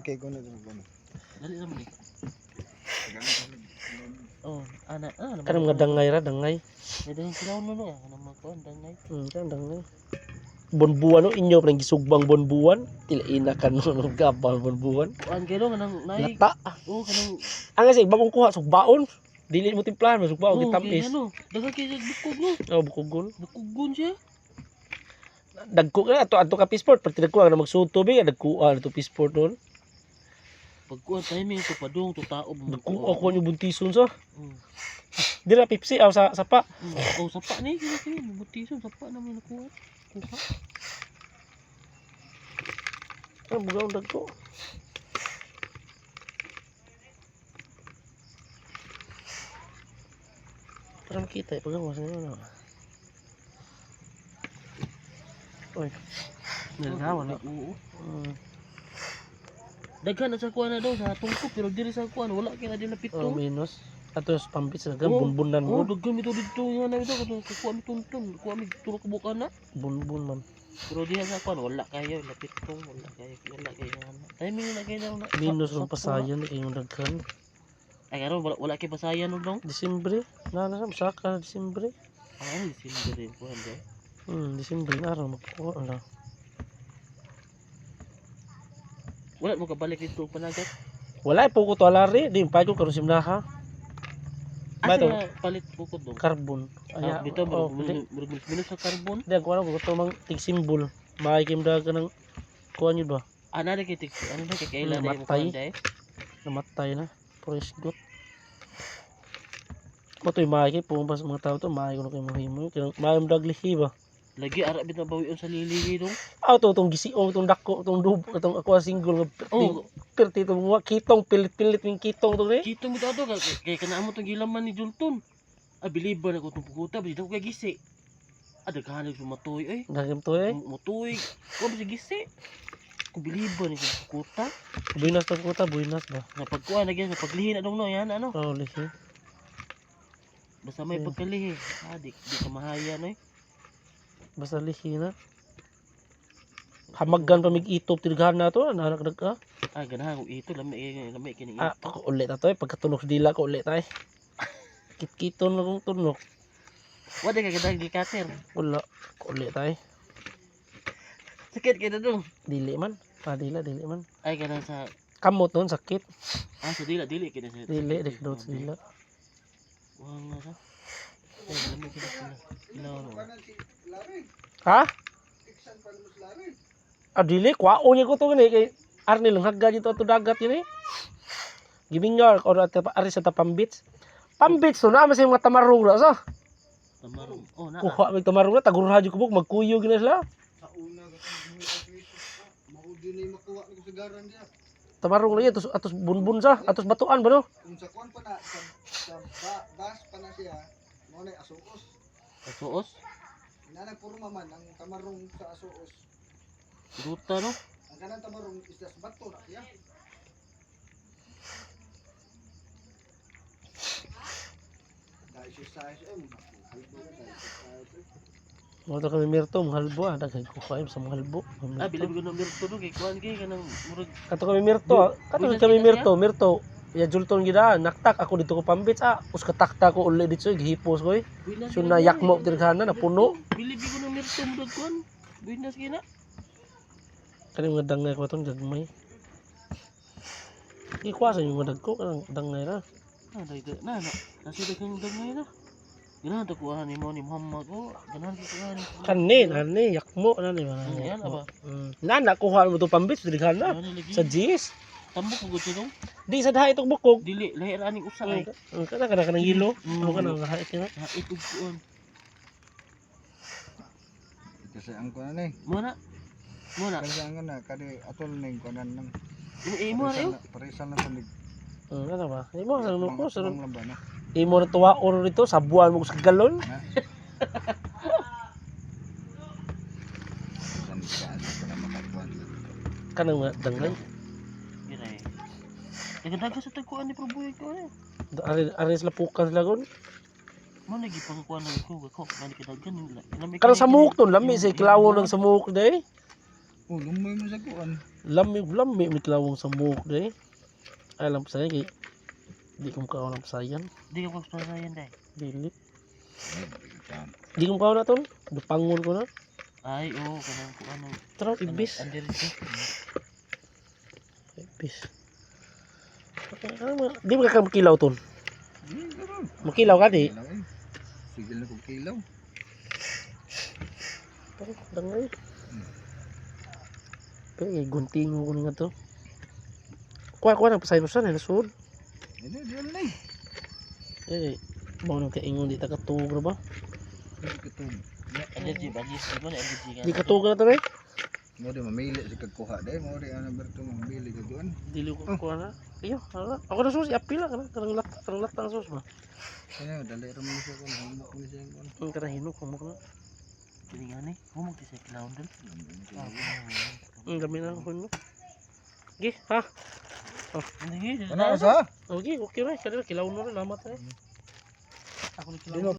Ikay ko na dun. Dali naman eh. Oh, anak, Kanang mga dangay ra, dangay. Dahil sila ulo no, ano mga kuan dangay. Kanang dangay. Bonbuan no inyo parang gisugbang bonbuan, tilaina kan no gabal bonbuan. Kuan kayo kanang nay. Lata. Oh, kanang Ang kasi bagong kuha sugbaon. Dili mo timplahan, sugbaon gitamis. Ano, daghang kay bukog no. Oh, bukugon. Bukugon siya. Dagko ka ato ka pisport, pati dagko na magsuot tubig, dagkuan ato pisport don. Pagkuan timing to padung to tao Dagko ako yung buntison sa. Mm. Dira Pepsi aw sa sapa. Oh, sapa ni kini butison sapa na may nakuha. Kuha. Ang bugaw dagko. Para makita pagawas na. Oy. Nilgawan na. Oo. Daghan na sa kuan na daw sa tungkop pero diri sa kuan wala kay na din Oh, napitong. minus. Ato sa pambit sa bunbunan Oh, mo. daghan mi to dito nga na ito kuha mi tuntun, kuha mi tulok buka na. Bunbun man. Pero diha sa kuan wala kayo napitong, wala kayo ana. Timing na kayo daw na. Minus ron pasayan kay yung daghan. Ay karon wala kay basayan no dong. Disyembre. Na saka Disyembre. Ay, sindiri kuan daw. Disyembre na ron makuha na. Wala mo kabalik dito panagat. Wala po ko to alari, di pa ko karon simnaha. Asa Bato na palit bukod dong? carbon. Aya, dito oh, minus sa carbon. di ko to mang tig symbol. Maikim daga nang kuan yun ba? Ana na kay ano na kay kailan na mo Namatay. kuan day. Namatay na. Fresh got. Mo to maikim po ba sa mga tao to maikim ko kay mohimo. Kaya maayom daglihi ba? Lagi ara bitaw bawion sa lili dong. Aw to tong gisiong tong dako tong dubo tong ako single Oh, perti tong mga kitong pilit-pilit ning kitong to ni. kito mo daw kay kana mo tong gilaman ni Julton. Ah, biliban ako tong pukuta, bitaw kay gisi. Ah, daghan sa matoy ay. Dagam to eh. Matoy. Ko ba si gisi? Ko biliban ni pukuta. Buinas to kota, buinas ba? Nga pagkuan na gyud paglihi na dong no yan ano. Oh, lihi. Basta may pagkalihi. Ah, di ka mahayan eh. Basta lihi na. Hamagan pa mig itop tirgahan na to, nanak ka. Ah, ganahan ko ito lami kini Ah, ito. ako ulit ato eh pagkatunog sa dila ko ulit ay. Kit-kiton na kong tunog. Wa di ka gadag gikater. Wala, ko ulit ay. Sakit kay na dong. Dili man. Ah, dili man. Ay kana sa Kamot nun sakit. sa dili kini sa. Dili dik daw sa dila. Wala nga sa. Ay, lami kini sila. Ilaw no. Ha? Ah, dili kwaon niya ko to gani kay Arnel lang hagga dito to dagat yun eh. Gimingar or ari sa Tapambits. Pambits to na masay mga tamarong ra sa. Tamarong. Oh, na. Kuha mig tamarong na tagurha jud kubog magkuyo gina sila. Sa una maudi ni makuha ni kasagaran dia. Tamarong ra atos bunbun sa, atos batuan ba no? Kung sa kon pa na sa bas pa na siya, mo na asuos. Suos. Nanay purma man ang tamarong sa asuos. Duta no. Ang kanang tamarong is das bato na siya. Da exercise halbo na da exercise. Mo to kami mirto mahalbo daghay ko kayo sa mahalbo. Ah, bilib ko na mirto no kay kuan kay kanang murag Kato kami mirto, mirto. Ya Julton gida naktak ako dito ko Pambits us katakta ko uli dito gihipos ko eh. So na yakmo tirgana na puno. Bilib ko na mirto mo kuan. Buinas kina. Kani mga dangay ko tong gagmay. Ikwasan yung mga dagko kanang dangay ra. Ah, dayda na. Nasi dagang dagmay na. Ganahan to kuha ni mo ni Muhammad ko. Ganahan ko kuha ni. Kani yakmo ni ba. Yan aba. Nana kuha mo to Pambits tirgana sa GS. Tambok mo gud dong. Di sa dahay itong bukog. Dili lahir aning usa ay. Kana kanang yelo. Ano kana lahat kina. Ha ito kuan. Kasi ang kuan ni. Muna. Kasi ang na kadi atol ning kuanan nang. Mo na Parisal na salig. Ano ba? Imo sa nuko sa Ang laban na. imo na tuwa oro dito sa buwan mo sa galon. San ka para makakuan. Kanang mga dangay. Giray. Daga sa tagkuan ni Proboy ko eh. Ari sila pukan sila gon. Mo nagi pangkuan na ko ngani kidagan nila. Karang samuk ton lami sa kilawon ng samuk day. Oh, lumoy mo sa kuan. Lami mitlawong sa buhok deh. Alam sa kay di ko makaon ng sayan. Di ka pagpasayan dahil. Dili. Di ko makaon na ton. Dupangon ko na. Ay, oo, kanang ko ano. Tara ibis. Under ito. Ibis. Di ba ka makilaw ton? Makilaw ka di? Sige na kong kilaw. Pero dangay. Pero gunting mo ko nga to. Kuha nang pasay mo sa nasud. Ano, diyan na Mau nang kaingon di ta katug ba? Allergy ba? Allergy ba? Allergy ka? Di katug na to rin. Mo di mamili sa kagkuha dahil. Mo di ano berto mamili ka doon. Dili ko kuha na. Iyo, hala. Ako na sus, apil lang. Karang latang sus ba? Kaya dali rin mo siya kung humok mo siya kung. Ang karahinok, humok na. Hindi nga ni. Humog di sa clown doon. Ang dami na ako no. Gi, ha? Hindi. Ano sa? Okay, okay ra. Kanila kilaw na rin. Lamat rin. Ako ni kilaw.